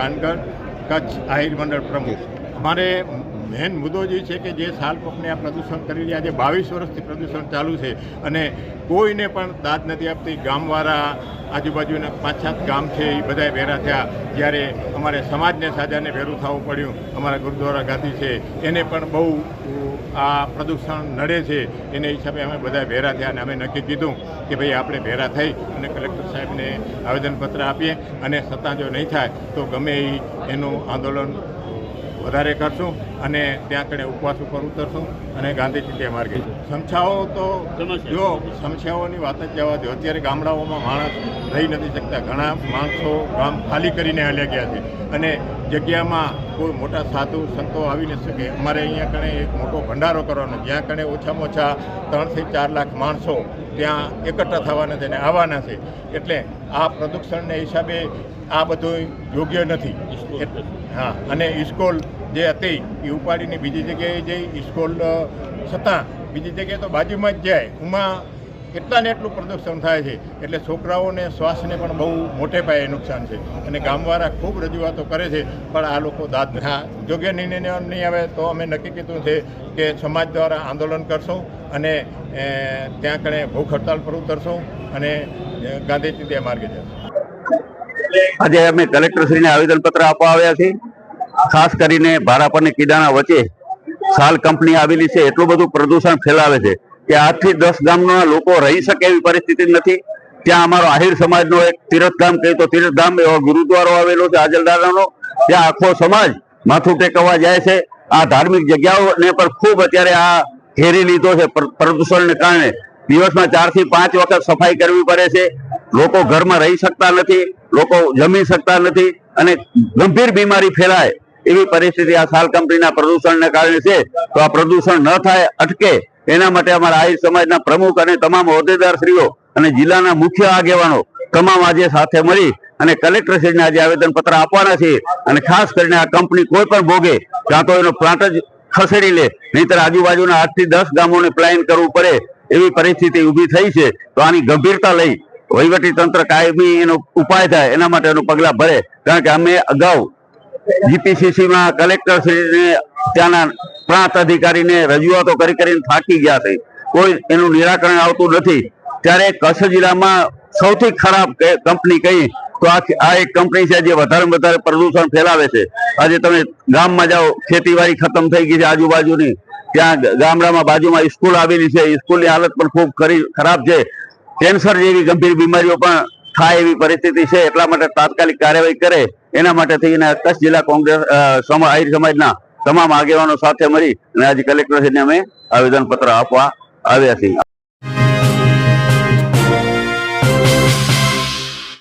કાનગર, કચ્છ આહિર મંડળ પ્રમુખ. અમારે મેન મુદ્દો જે છે કે જે સાલપોખને આ પ્રદૂષણ કરી રહ્યા છે, 22 વર્ષથી પ્રદૂષણ ચાલુ છે અને કોઈને પણ દાદ નથી આપતી. ગામવાળા, આજુબાજુના 5-7 ગામ છે એ બધાએ ભેરા થયા. જ્યારે અમારે સમાજને સાજાને ભેરું થવું પડ્યું. અમારા ગુરુદ્વારા ગાદી છે એને પણ બહુ આ પ્રદૂષણ નડે છે. એને હિસાબે અમે બધા ભેરા થયા અને અમે નક્કી કીધું કે ભાઈ આપણે ભેરા થઈ અને કલેક્ટર સાહેબને આવેદનપત્ર આપીએ અને છતાં જો નહીં થાય તો ગમે એનું આંદોલન વધારે કરશું અને ત્યાં કણે ઉપવાસ ઉપર ઉતરશું અને ગાંધી ચિંધ્યા માર્ગે. સમસ્યાઓ તો જો સમસ્યાઓની વાત જ જવા દો. અત્યારે ગામડાઓમાં માણસ રહી નથી શકતા. ઘણા માણસો ગામ ખાલી કરીને હાલ્યા ગયા છે અને જગ્યામાં કોઈ મોટા સાધુ સંતો આવી ન શકે. અમારે અહીંયા કણે એક મોટો ભંડારો કરવાનો, જ્યાં કણે ઓછામાં ઓછા 3 થી 4 લાખ માણસો ત્યાં એકઠા થવાના છે અને આવવાના છે. એટલે આ પ્રદૂષણને હિસાબે આ બધું યોગ્ય નથી. હા, અને ઇસ્કોલ જે હતી એ ઉપાડીને બીજી જગ્યાએ જઈ ઇસ્કોલ છતાં બીજી જગ્યાએ તો બાજુમાં જ જાય. ઉમાં એટલા ને એટલું પ્રદૂષણ થાય છે એટલે છોકરાઓને શ્વાસને પણ બહુ મોટે પાયે નુકસાન છે અને ગામવાળા ખૂબ રજૂઆતો કરે છે પણ આ લોકો દાદ યોગ્ય નિર્ણય નહીં આવે તો અમે નક્કી કીધું છે કે સમાજ દ્વારા આંદોલન કરશું અને ત્યાં કણે ભૂખ હડતાલ પર ઉતરશું અને ગાંધી ચિંધ્યા માર્ગે જશું. આજે અમે કલેક્ટરશ્રીને આવેદનપત્ર આપવા આવ્યા છીએ. ખાસ કરીને ભારાપર અને કીડાના વચ્ચે સાલ કંપની આવેલી છે. એટલું બધું પ્રદૂષણ ફેલાવે છે કે 8 થી 10 ગામના લોકો રહી શકે એવી પરિસ્થિતિ નથી. ત્યાં અમારો આહિર સમાજનો એક તીર્થધામ કહે તો તીર્થધામ એવો ગુરુદ્વારો આવેલો છે આજલદારાનો. ત્યાં આખો સમાજ માથું ટેકવવા જાય છે. આ ધાર્મિક જગ્યાઓને પણ ખૂબ અત્યારે આ ઘેરી લીધો છે પ્રદૂષણને કારણે. દિવસમાં 4 થી 5 વખત સફાઈ કરવી પડે છે. લોકો ઘરમાં રહી શકતા નથી, લોકો જમી શકતા નથી અને ગંભીર બીમારી ફેલાય એવી પરિસ્થિતિ આ સાલ કંપનીના પ્રદૂષણને કારણે છે. તો આ પ્રદૂષણ ન થાય, અટકે એના માટે અમારા આહિર સમાજના પ્રમુખ અને તમામ હોદ્દેદારશ્રીઓ અને જિલ્લાના મુખ્ય આગેવાનો તમામ આજે સાથે મળી અને કલેક્ટરશ્રીને આજે આવેદનપત્ર આપવાના છે. અને ખાસ કરીને આ કંપની કોઈ પણ ભોગે કાં તો એનો પ્લાન્ટ જ ખસેડી લે, નહીંતર આજુબાજુના 8 થી 10 ગામોને પ્લાન કરવું પડે એવી પરિસ્થિતિ ઊભી થઈ છે. તો આની ગંભીરતા લઈ વહીવટી તંત્ર કાયમી એનો ઉપાય થાય એના માટે એનું પગલાં ભરે. કારણ કે અમે અગાઉ જીપીસીસીમાં કલેક્ટરશ્રીને ત્યાંના પ્રાંત અધિકારીને રજૂઆતો કરીને થાકી ગયા છે. કોઈ એનું નિરાકરણ આવતું નથી. ત્યારે કચ્છ જિલ્લામાં સૌથી ખરાબ કંપની કહી તો આ એક કંપની છે જે વધારે પ્રદૂષણ ફેલાવે છે. આજે તમે ગામમાં જાઓ, ખેતીવાડી ખતમ થઈ ગઈ છે આજુબાજુની. ત્યાં ગામડામાં બાજુમાં સ્કૂલ આવેલી છે, સ્કૂલની હાલત પણ ખૂબ ખરાબ છે. કેન્સર જેવી ગંભીર બીમારીઓ પણ થાય એવી પરિસ્થિતિ છે. એટલા માટે તાત્કાલિક કાર્યવાહી કરે એના માટે થઈને કચ્છ જિલ્લા કોંગ્રેસ આહિર સમાજના તમામ આગેવાનો સાથે મળી અને આજે કલેક્ટરશ્રીને અમે આવેદનપત્ર આપવા આવ્યા છીએ.